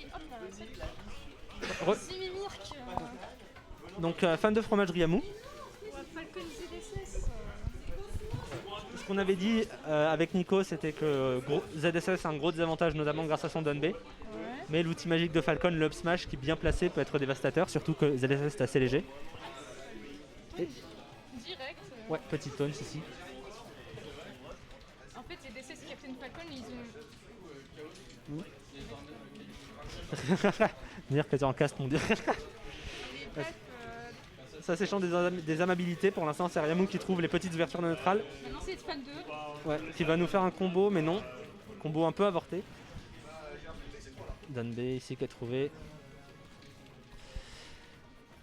hop là, c'est Re- Simimirk. Donc fan de fromage Ryamu. Falcon ZSS. Ce qu'on avait dit avec Nico, c'était que ZSS a un gros désavantage, notamment grâce à son down B. Ouais. Mais l'outil magique de Falcon, le up smash, qui est bien placé, peut être dévastateur, surtout que ZSS est assez léger. Et- Direct. Ouais, petite taunt ici. En fait, ZSS Captain Falcon, ils ont. Dire que t'es en cast, mon dieu. Les bacs, Ça s'échange des amabilités. Pour l'instant, c'est Ryamu qui trouve les petites ouvertures neutrales. maintenant, c'est fan 2. Ouais, qui va nous faire un combo, mais non. Combo un peu avorté. Danbe ici qui est trouvé.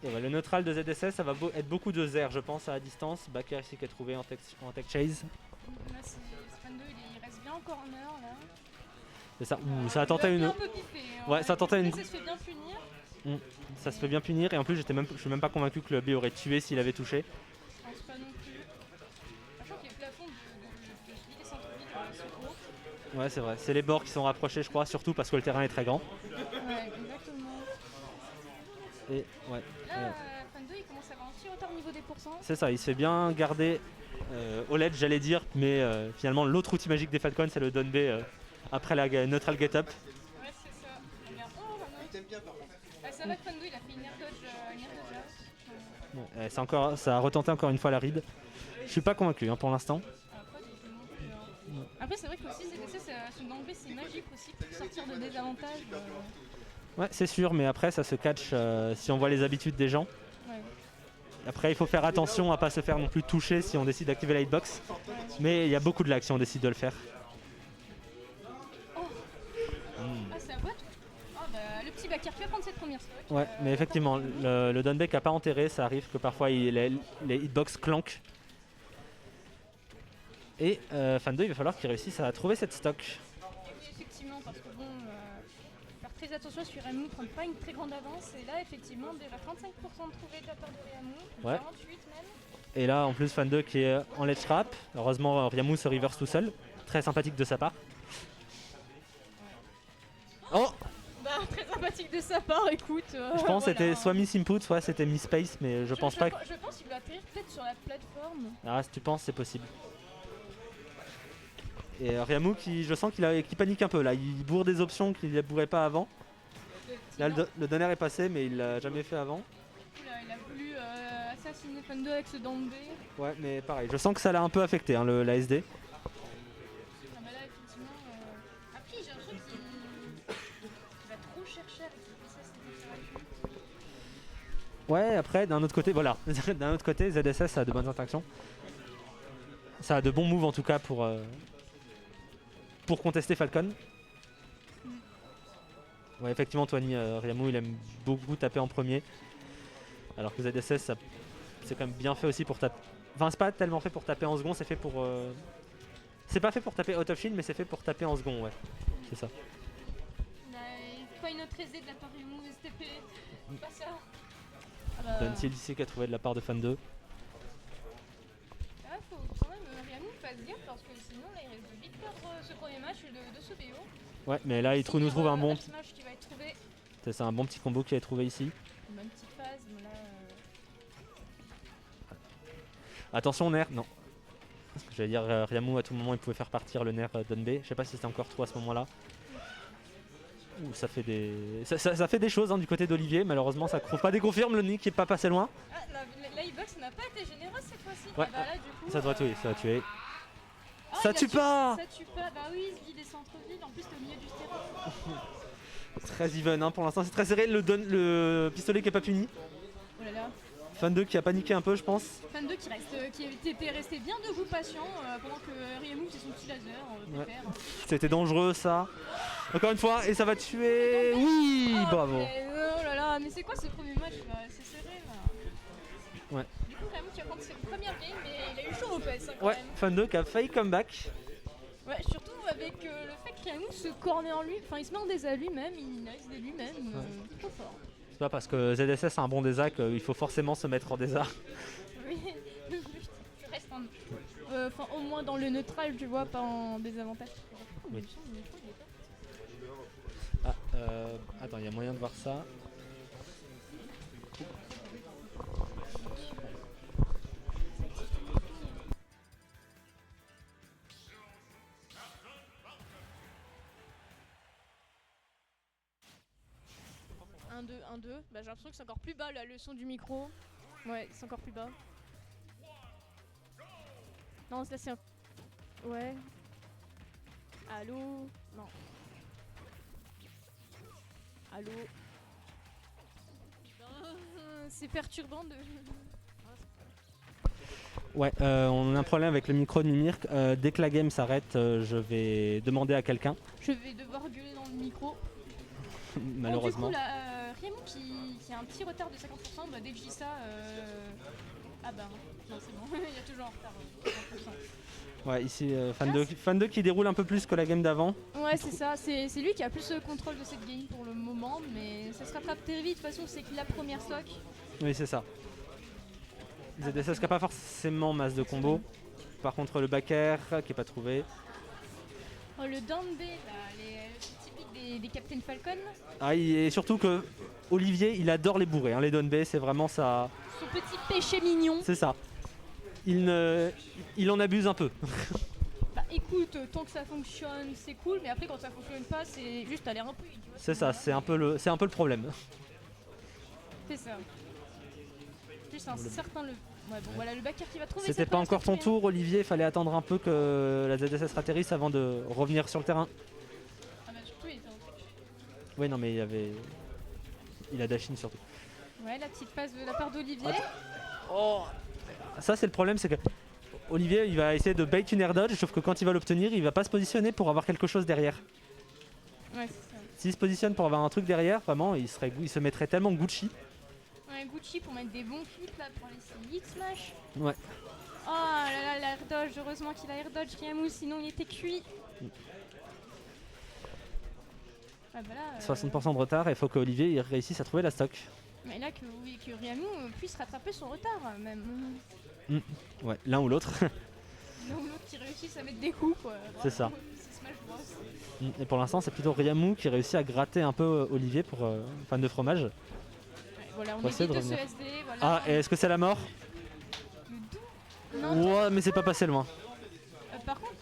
Et ouais, le neutral de ZSS, ça va être beaucoup de Zer, je pense, à la distance. Baker ici qui est trouvé en tech chase. Là, c'est fan 2, il reste bien en corner là. C'est ça. Ouh, ça a tenté Il a une. un peu piffé. Ouais, ça a tenté une. Ça se fait bien punir. Ça se fait bien punir. Et en plus, je suis même pas convaincu que le B aurait tué s'il avait touché. Je pense pas non plus. Sachant qu'il y a le plafond de celui des centres-villes sont hauts. Ouais, c'est vrai. C'est les bords qui sont rapprochés, je crois, surtout parce que le terrain est très grand. Ouais, exactement. Et ouais. Là, fan 2, il commence à avoir un petit retard au niveau des pourcents. C'est ça, il se fait bien garder au LED, j'allais dire, mais finalement l'autre outil magique des Falcons, c'est le down B après la neutral get up. Ouais, c'est ça. Regarde. Oh, ah, ça va que fan 2, il a fait une air dodge là. C'est encore, ça a retenté encore une fois la ride. Je suis pas convaincu pour l'instant. Après, il fait non plus, hein. Après, c'est vrai que aussi, ZSS, son downplay, c'est magique aussi pour sortir de désavantage. Ouais, c'est sûr, mais après ça se catch si on voit les habitudes des gens. Ouais. Après, il faut faire attention à pas se faire non plus toucher si on décide d'activer la hitbox. Mais il y a beaucoup de lag si on décide de le faire. Ah, c'est à boîte. Ah, bah, le petit Bakir qui va prendre cette première stock. Ouais, mais effectivement, le downback a pas enterré, ça arrive que parfois les hitbox clankent. Et Fan 2, il va falloir qu'il réussisse à trouver cette stock. Oui, effectivement, parce que bon, faire très attention sur Ryamu, prendre pas une très grande avance. Et là, effectivement, déjà 35% de trouvé de la part de Ryamu, Ouais. 48 même. Et là, en plus, Fan 2 qui est en ledge trap. Heureusement, Ryamu se reverse tout seul. Très sympathique de sa part. Oh, Bah, très sympathique de sa part, écoute. je pense que c'était soit miss input, soit c'était miss space, mais je pense pas que... Je pense qu'il va atterrir peut-être sur la plateforme. Ah, si tu penses, c'est possible. Et Ryamu, je sens qu'il panique un peu là. Il bourre des options qu'il ne bourrait pas avant. Là, le donner est passé, mais il l'a jamais fait avant. Oula, il a voulu assassiner Fan 2 avec ce down B. Ouais, mais pareil, je sens que ça l'a un peu affecté, hein, la SD. Ah bah là, effectivement... Après, j'ai l'impression qu'il va trop chercher avec ses températures. Ouais, après, d'un autre côté, voilà. D'un autre côté, ZSS a de bonnes interactions. Ça a de bons moves en tout cas pour contester Falcon. Ouais, effectivement, Tony, Ryamu, il aime beaucoup taper en premier. Alors que ZSS, c'est quand même bien fait aussi pour taper. Enfin, c'est pas tellement fait pour taper en second, c'est fait pour. C'est pas fait pour taper out of shield, mais c'est fait pour taper en second, ouais. C'est ça. Pas une autre aisée de la part Ryamu, STP. Pas ça. Duntil ici qui a trouvé de la part de Fan 2. Ah, faut quand même Ryamu fasse gaffe parce que sinon là il risque de vite perdre ce premier match de ce BO. Ouais, mais là, il nous trouve un bon. Smash qui va être trouvé. C'est un bon petit combo qu'il a trouvé ici. Une bonne petite phase, mais là. Attention, Nair, non. Parce que j'allais dire, Ryamu, à tout moment, il pouvait faire partir le Nair Dunbe. Je sais pas si c'était encore trop à ce moment-là. Ouh, ça fait des. Ça fait des choses hein, du côté d'Olivier. Malheureusement, ça trouve pas des confirmes. Le Nick est pas passé loin. Ah, la hitbox n'a pas été généreuse cette fois-ci. Ouais, Et bah là, du coup, ça doit tuer, ça va tuer. Ah, Ça il a tue pas. Ça tue pas, bah oui, il se vit des centres-villes. En plus, t'es au milieu du terrain. Très even hein, pour l'instant, c'est très serré. Le pistolet qui est pas puni. Oh là là. Fan 2 qui a paniqué un peu, je pense. Fan 2 qui était resté bien debout patient pendant que Ryamu faisait son petit laser. Ouais. Pépère. C'était dangereux ça. Encore une fois, et ça va tuer. Oui, bravo. Oh là là, mais c'est quoi ce premier match là? C'est serré là. Ouais. Du coup, Ryamu qui va prendre ses premières games, mais il a eu chaud au PS hein, quand Ouais, même. Fan 2 qui a failli comeback. Ouais, surtout avec le fait que Ryamu se cornet en lui, enfin il se met en désat lui-même, il reste de lui-même, trop fort. C'est pas parce que ZSS a un bon désa qu'il faut forcément se mettre en désa. Oui, tu restes enfin au moins dans le neutral, tu vois, pas en désavantage. Oui. Attends, il y a moyen de voir ça. Un 2, 1, 2. Bah, j'ai l'impression que c'est encore plus bas là, le son du micro. Ouais, c'est encore plus bas. Non, là c'est un. Ouais. Allô? Non. Allô? C'est perturbant de. Ouais, on a un problème avec le micro de Mimir. Dès que la game s'arrête, je vais demander à quelqu'un, Je vais devoir gueuler dans le micro. malheureusement. Bon, du coup, là, Riemon qui a un petit retard de 50%, bah, dès que je dis ça. Ah bah non, c'est bon, il y a toujours un retard. 50%. Ouais, ici, fan 2 qui déroule un peu plus que la game d'avant. Ouais, c'est ça, c'est lui qui a plus le contrôle de cette game pour le moment, mais ça se rattrape très vite. De toute façon, c'est que la première stock. Oui, c'est ça. ZSS qui n'a pas forcément masse de combos. Par contre, le back air qui est pas trouvé. Oh, le down B, là, c'est typique des Captain Falcon. Ah, et surtout que Olivier, il adore les bourrés. Hein. Les down B, c'est vraiment ça. Son petit péché mignon. C'est ça. Il en abuse un peu. Bah écoute, tant que ça fonctionne, c'est cool, mais après quand ça fonctionne pas, c'est juste aller un peu. C'est ça, c'est un peu le problème. C'est ça. Juste un certain le. Ouais, bon, voilà le backer qui va trouver. C'était cette pas première encore ton stock, tour, Olivier. Fallait attendre un peu que la ZSS atterrisse avant de revenir sur le terrain. Ah bah surtout il était en truc. Oui, non, mais il a Dashin surtout. Ouais, la petite passe de la part d'Olivier. Oh. Ça, c'est le problème, c'est que Olivier, il va essayer de bait une air dodge, sauf que quand il va l'obtenir, il va pas se positionner pour avoir quelque chose derrière. Ouais, c'est ça. S'il se positionne pour avoir un truc derrière, vraiment, il se mettrait tellement Gucci. Ouais, Gucci pour mettre des bons flips là pour les X smash. Ouais. Oh là là, l'air dodge, heureusement qu'il a air dodge Riamou, sinon il était cuit. Ah bah là, 60% de retard, et il faut qu'Olivier il réussisse à trouver la stock. Mais là que Riamou puisse rattraper son retard même. Ouais, l'un ou l'autre. L'un ou l'autre qui réussisse à mettre des coups quoi. C'est ça. C'est Smash Bros. Et pour l'instant, c'est plutôt Riamou qui réussit à gratter un peu Olivier pour fan de fromage. Ouais, voilà, on Faut est essayer vite de de ce revenir. SD. Voilà. Ah, et est-ce que c'est la mort? Le doux. Non, Ouais, mais c'est pas passé loin. par contre,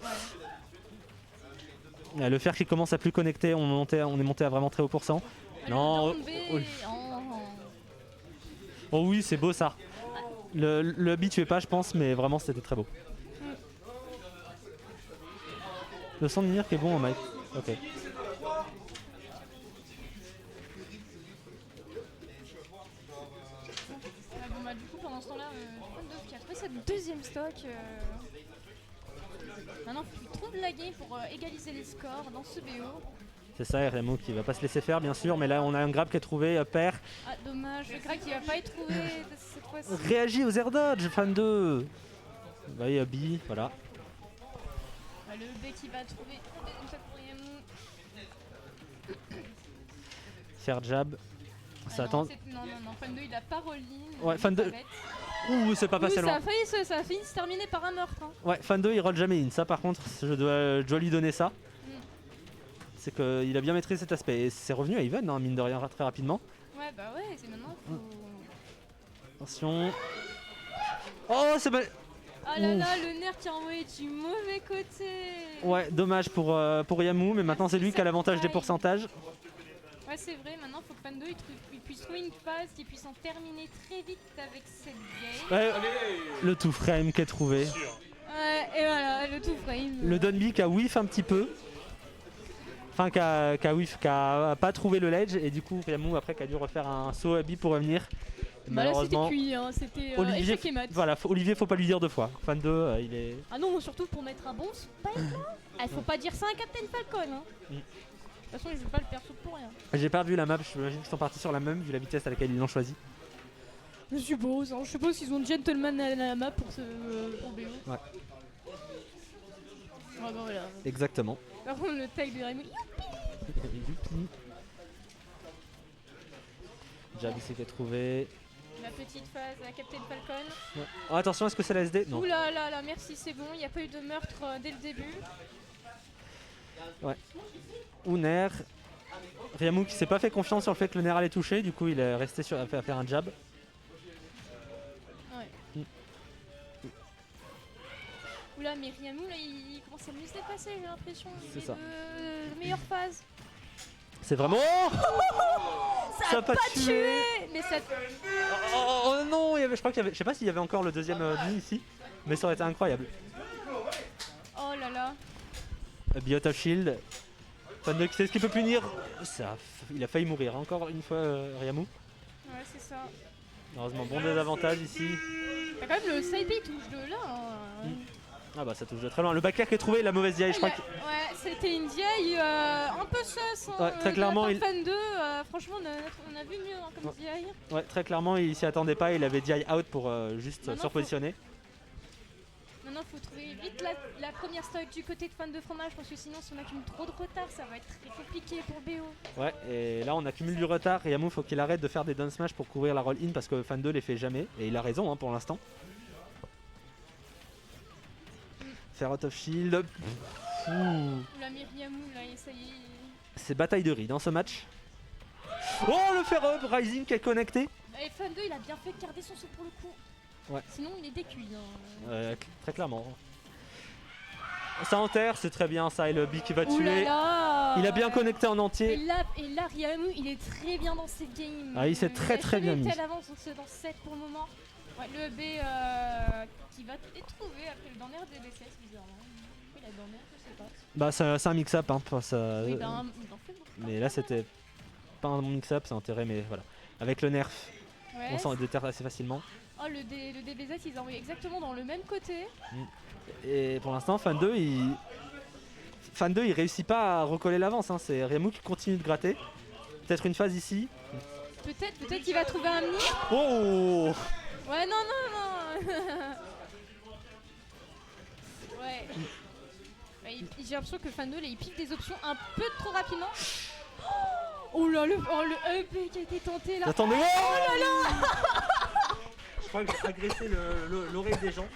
ouais. Le fer qui commence à plus connecter, on est monté à vraiment très haut pourcent. Non, Le down B, oh. Oh oui, c'est beau ça. Le habitué pas, je pense, mais vraiment c'était très beau. Le son de Mimir qui est bon en mic. Ok. Bon bah du coup pendant ce temps-là, Fan2 qui a trouvé cette deuxième stock. Maintenant il trouve la game pour égaliser les scores dans ce BO. C'est ça, RMO qui va pas se laisser faire bien sûr, mais là on a un grab qui est trouvé, pair. Ah dommage, le Greg qui va pas être trouvé cette fois-ci. Réagis aux air dodge, fan 2. Bah, B, voilà. Bah, le B qui va trouver une fois pour Riamou. Faire jab. Ça Ah attend. non, Fan2 il a pas roll-in. Ouais, Fan2. Ouh, c'est pas passé ça loin. a failli se terminer par un meurtre. Hein. Ouais, fan 2 il roll jamais in. Ça par contre, je dois lui donner ça. C'est qu'il a bien maîtrisé cet aspect. Et c'est revenu à even, hein, mine de rien, très rapidement. Ouais, bah ouais, c'est maintenant. Faut... Attention. Oh, c'est pas. Ah là là, le nerf qui a envoyé du mauvais côté. Ouais, dommage pour Yamou, mais maintenant c'est lui qui a l'avantage des pourcentages. Ouais, c'est vrai, maintenant il faut que Fan2 il puisse trouver une phase, qu'il puisse en terminer très vite avec cette game. Ouais, le tout frame qui est trouvé. Ouais, et voilà, le tout frame. Le Donby qui a whiff un petit peu. Enfin, qui a pas trouvé le ledge, et du coup, Yamou après qui a dû refaire un saut à B pour revenir. Bah là c'était cuit, hein. C'était Olivier, échec et mat. voilà, Olivier faut pas lui dire deux fois. Fan 2, il est. Ah non, surtout pour mettre un bon spike là. Faut pas dire ça à Captain Falcon. Hein. De toute façon, je vais pas le perso pour rien. J'ai perdu la map, j'imagine qu'ils sont partis sur la même vu la vitesse à laquelle ils l'ont choisi. Je suppose, hein. Je suppose qu'ils ont gentleman à la map pour ce pour BO. Ouais. Ah bah voilà. Exactement. Par contre, le tag de Raymond. Jab ici qui est trouvé. La petite phase à Captain Falcon. Ouais. Oh, attention, est-ce que c'est la SD? Non. Ouh là là là, merci, c'est bon, il n'y a pas eu de meurtre dès le début. Ouais. Uner. Ryamu qui s'est pas fait confiance sur le fait que le Nair allait toucher, du coup il est resté à faire un jab. Ouais. Oula, mais Ryamu là il commence à mieux se dépasser, j'ai l'impression. C'est ça. De meilleure phase. C'est vraiment. Ça a pas tué. Mais ça. Oh non, je crois qu'il y avait. Je sais pas s'il y avait encore le deuxième demi ici, mais ça aurait été incroyable. Oh là là. Biot of Shield. Fan2 qui sait ce qu'il peut punir. Il a failli mourir encore une fois Ryamu. Ouais, c'est ça. Heureusement, bon désavantage ici. T'as quand même le side B touche de là. Hein. Ah bah ça touche de très loin. Le back-air qui est trouvé, la mauvaise DI, je crois que. Ouais, c'était une DI un peu sus. Hein, Ouais, très clairement, Fan 2, franchement, on a vu mieux hein, comme DI. Ouais, très clairement, il s'y attendait pas. Il avait DI out pour juste se repositionner. Maintenant, il faut trouver vite la première stock du côté de Fan de fromage parce que sinon, si on accumule trop de retard, ça va être très compliqué pour BO. Ouais, et là, on accumule du retard. Ryamu, faut qu'il arrête de faire des down smash pour couvrir la roll-in parce que Fan 2 les fait jamais. Et il a raison hein, pour l'instant. Faire out of shield. La Myriamou, là, ça y est. C'est bataille de riz dans ce match. Oh, le fair up, Rising qui est connecté. Et Fan 2, il a bien fait de garder son saut pour le coup. Ouais. Sinon, il est décuit. Hein. Très clairement. Ça enterre, c'est très bien ça. Et le B qui va tuer. Il a bien connecté en entier. Et là, Ryamu, il est très bien dans cette game. Ah, il s'est très bien mis. Il avance dans ce set pour le moment. Ouais, le B qui va être trouvé après le dernier DBCS bizarrement. Il a dernier, je sais pas. Bah c'est un mix-up hein. Oui, il en fait beaucoup. Mais là c'était pas un mix-up, c'est enterré mais voilà. Avec le nerf, ouais, on s'en déterre assez facilement. Oh le DBZ ils ont envoyé exactement dans le même côté. Et pour l'instant Fan 2 il réussit pas à recoller l'avance hein. C'est Ryamu qui continue de gratter. Peut-être une phase ici. Peut-être qu'il va trouver un mini. Oh. Ouais non. Ouais. J'ai l'impression que Fan 2 là, il pique des options un peu trop rapidement. Oh là le up qui a été tenté là. Attendez. Oh là là. Je crois que j'ai agressé l'oreille des gens.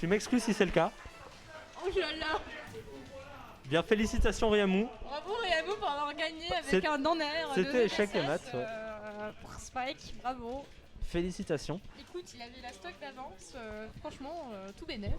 Je m'excuse si c'est le cas. Oh là là. Bien, félicitations Ryamu. Bravo Ryamu pour avoir gagné avec un dans air. C'était échec et mat. Pour Spike, bravo. Félicitations. Écoute, il avait la stock d'avance, franchement, tout bénef.